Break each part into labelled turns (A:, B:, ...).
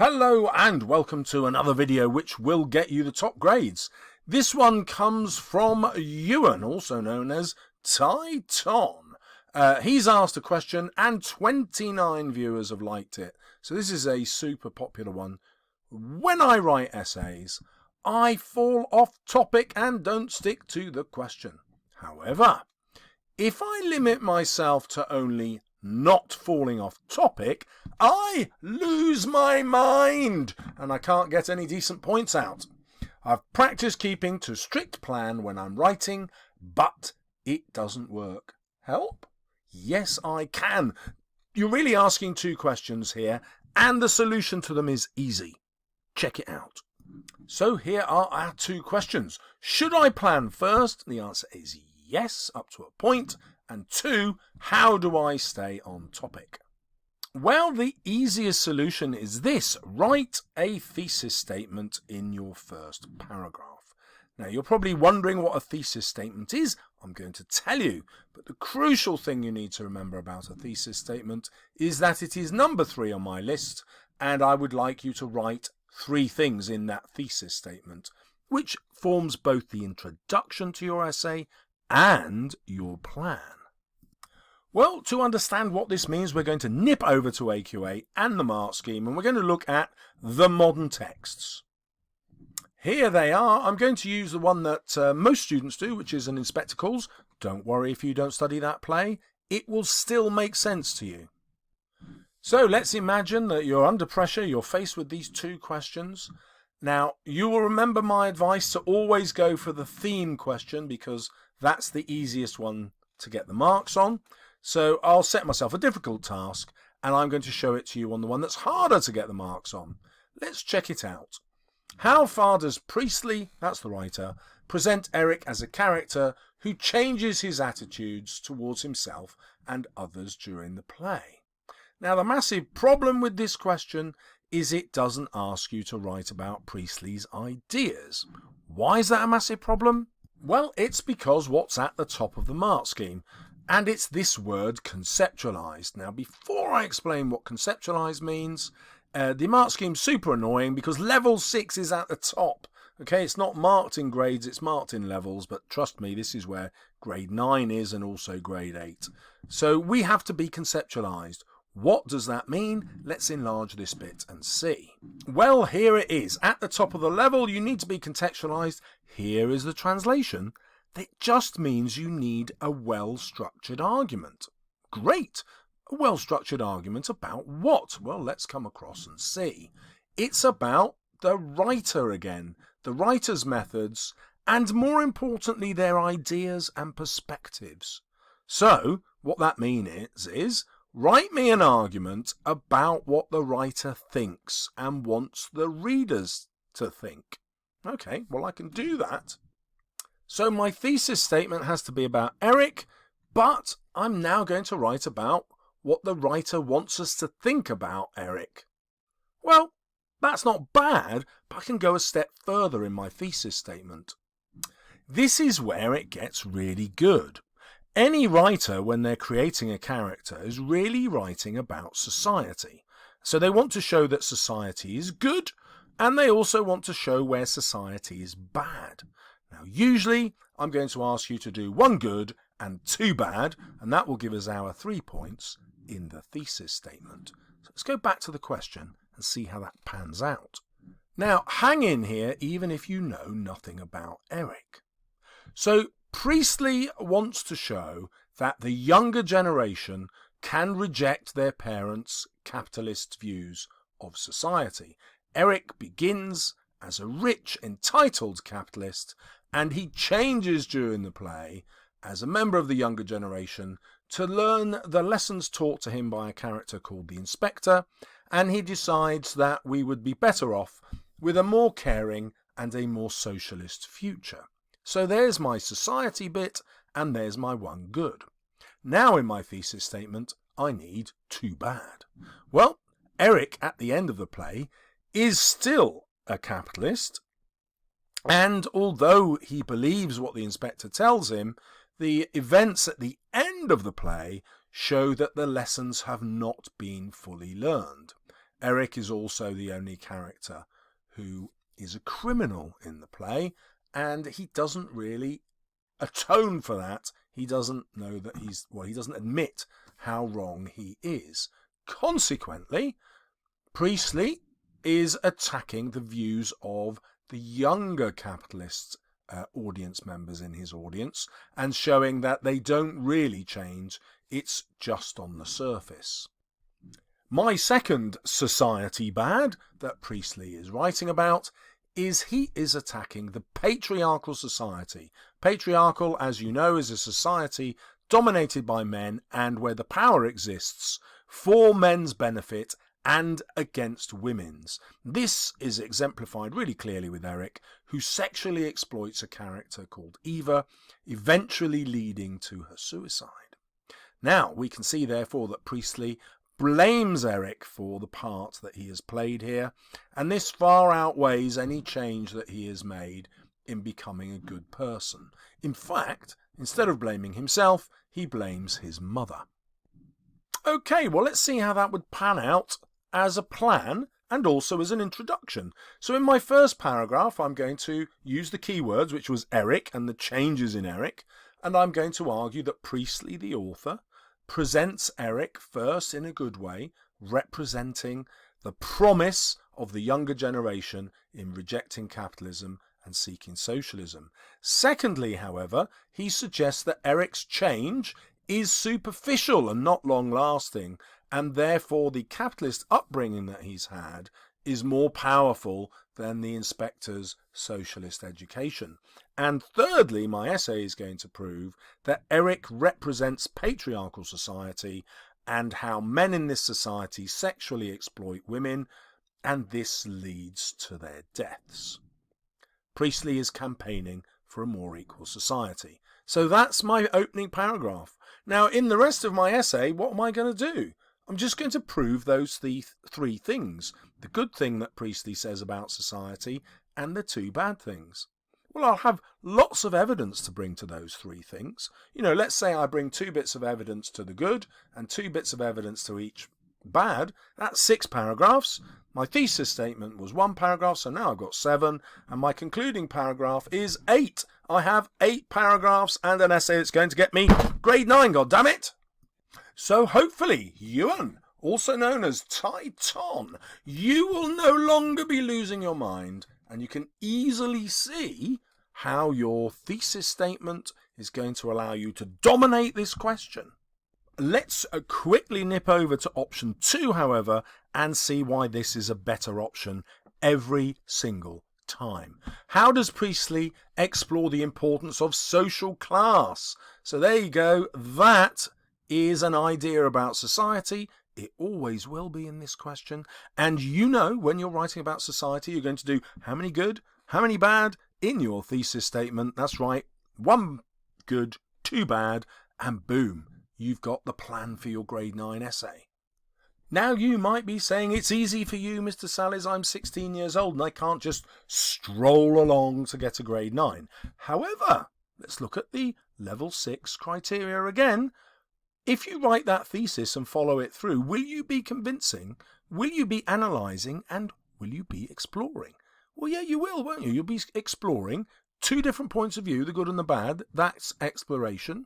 A: Hello and welcome to another video which will get you the top grades. This one comes from Ewan, also known as Ty-Ton. He's asked a question and 29 viewers have liked it. So this is a super popular one. When I write essays, I fall off topic and don't stick to the question. However, if I limit myself to only not falling off topic, I lose my mind and I can't get any decent points out. I've practiced keeping to strict plan when I'm writing, but it doesn't work. Help? Yes, I can. You're really asking two questions here, and the solution to them is easy. Check it out. So here are our two questions. Should I plan first? The answer is yes, up to a point. And two, how do I stay on topic? Well, the easiest solution is this. Write a thesis statement in your first paragraph. Now, you're probably wondering what a thesis statement is. I'm going to tell you. But the crucial thing you need to remember about a thesis statement is that it is number 3 on my list, and I would like you to write 3 things in that thesis statement, which forms both the introduction to your essay and your plan. Well, to understand what this means, we're going to nip over to AQA and the mark scheme, and we're going to look at the modern texts. Here they are. I'm going to use the one that most students do, which is an Inspector Calls. Don't worry if you don't study that play. It will still make sense to you. So let's imagine that you're under pressure, you're faced with these 2 questions. Now, you will remember my advice to always go for the theme question because that's the easiest one to get the marks on. So I'll set myself a difficult task and I'm going to show it to you on the one that's harder to get the marks on. Let's check it out. How far does Priestley, that's the writer, present Eric as a character who changes his attitudes towards himself and others during the play? Now, the massive problem with this question is it doesn't ask you to write about Priestley's ideas. Why is that a massive problem? Well, it's because what's at the top of the mark scheme. And it's this word conceptualized. Now, before I explain what conceptualized means, the mark scheme's super annoying because level 6 is at the top. Okay, it's not marked in grades, it's marked in levels, but trust me, this is where grade 9 is and also grade 8. So we have to be conceptualized. What does that mean? Let's enlarge this bit and see. Well, here it is. At the top of the level, you need to be contextualized. Here is the translation. It just means you need a well-structured argument. Great! A well-structured argument about what? Well, let's come across and see. It's about the writer again, the writer's methods, and more importantly, their ideas and perspectives. So, what that means is, write me an argument about what the writer thinks and wants the readers to think. Okay, well, I can do that. So my thesis statement has to be about Eric, but I'm now going to write about what the writer wants us to think about Eric. Well, that's not bad, but I can go a step further in my thesis statement. This is where it gets really good. Any writer, when they're creating a character, is really writing about society. So they want to show that society is good, and they also want to show where society is bad. Now, usually, I'm going to ask you to do 1 good and 2 bad, and that will give us our 3 points in the thesis statement. So let's go back to the question and see how that pans out. Now, hang in here even if you know nothing about Eric. So, Priestley wants to show that the younger generation can reject their parents' capitalist views of society. Eric begins as a rich, entitled capitalist, and he changes during the play as a member of the younger generation to learn the lessons taught to him by a character called the Inspector, and he decides that we would be better off with a more caring and a more socialist future. So there's my society bit, and there's my 1 good. Now in my thesis statement, I need 2 bad. Well, Eric, at the end of the play, is still a capitalist, and although he believes what the Inspector tells him, the events at the end of the play show that the lessons have not been fully learned. Eric is also the only character who is a criminal in the play, and he doesn't really atone for that. He doesn't know that he doesn't admit how wrong he is. Consequently, Priestley is attacking the views of the younger capitalist audience members in his audience and showing that they don't really change, it's just on the surface. My second society bad that Priestley is writing about is he is attacking the patriarchal society. Patriarchal, as you know, is a society dominated by men and where the power exists for men's benefit and against women's. This is exemplified really clearly with Eric, who sexually exploits a character called Eva, eventually leading to her suicide. Now, we can see therefore that Priestley blames Eric for the part that he has played here, and this far outweighs any change that he has made in becoming a good person. In fact, instead of blaming himself, he blames his mother. Okay, well, let's see how that would pan out as a plan and also as an introduction. So in my first paragraph, I'm going to use the keywords, which was Eric and the changes in Eric, and I'm going to argue that Priestley, the author, presents Eric first in a good way, representing the promise of the younger generation in rejecting capitalism and seeking socialism. Secondly, however, he suggests that Eric's change is superficial and not long-lasting, and therefore the capitalist upbringing that he's had is more powerful than the inspector's socialist education. And thirdly, my essay is going to prove that Eric represents patriarchal society and how men in this society sexually exploit women, and this leads to their deaths. Priestley is campaigning for a more equal society. So that's my opening paragraph. Now, in the rest of my essay, what am I going to do? I'm just going to prove those three things. The good thing that Priestley says about society and the two bad things. Well, I'll have lots of evidence to bring to those three things. You know, let's say I bring 2 bits of evidence to the good and 2 bits of evidence to each bad. That's 6 paragraphs. My thesis statement was 1 paragraph, so now I've got 7. And my concluding paragraph is 8. I have 8 paragraphs and an essay that's going to get me grade 9, goddammit! So hopefully, Yuan, also known as Tai Ton, you will no longer be losing your mind, and you can easily see how your thesis statement is going to allow you to dominate this question. Let's quickly nip over to option 2, however, and see why this is a better option every single time. How does Priestley explore the importance of social class? So there you go. That is an idea about society. It always will be in this question. And you know, when you're writing about society, you're going to do how many good, how many bad in your thesis statement. That's right. 1 good, 2 bad, and boom, you've got the plan for your grade 9 essay. Now you might be saying, it's easy for you, Mr. Salles. I'm 16 years old and I can't just stroll along to get a grade 9. However, let's look at the level 6 criteria again. If you write that thesis and follow it through, will you be convincing? Will you be analysing? And will you be exploring? Well, yeah, you will, won't you? You'll be exploring 2 different points of view, the good and the bad. That's exploration.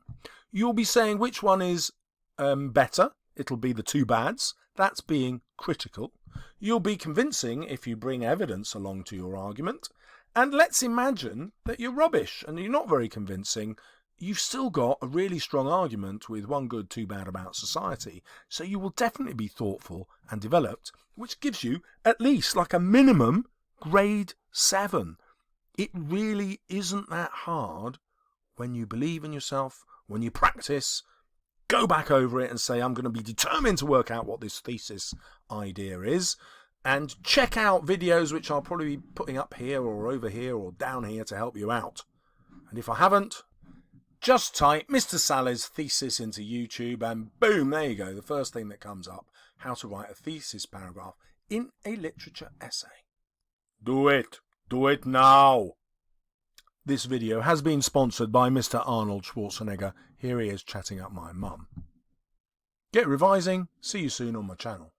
A: You'll be saying which one is better. It'll be the 2 bads. That's being critical. You'll be convincing if you bring evidence along to your argument. And let's imagine that you're rubbish and you're not very convincing. You've still got a really strong argument with 1 good, 2 bad about society. So you will definitely be thoughtful and developed, which gives you at least like a minimum grade 7. It really isn't that hard when you believe in yourself, when you practice, go back over it and say, I'm going to be determined to work out what this thesis idea is. And check out videos which I'll probably be putting up here or over here or down here to help you out. And if I haven't, just type Mr. Salles thesis into YouTube and boom, there you go. The first thing that comes up, how to write a thesis paragraph in a literature essay. Do it. Do it now. This video has been sponsored by Mr. Arnold Schwarzenegger. Here he is chatting up my mum. Get revising. See you soon on my channel.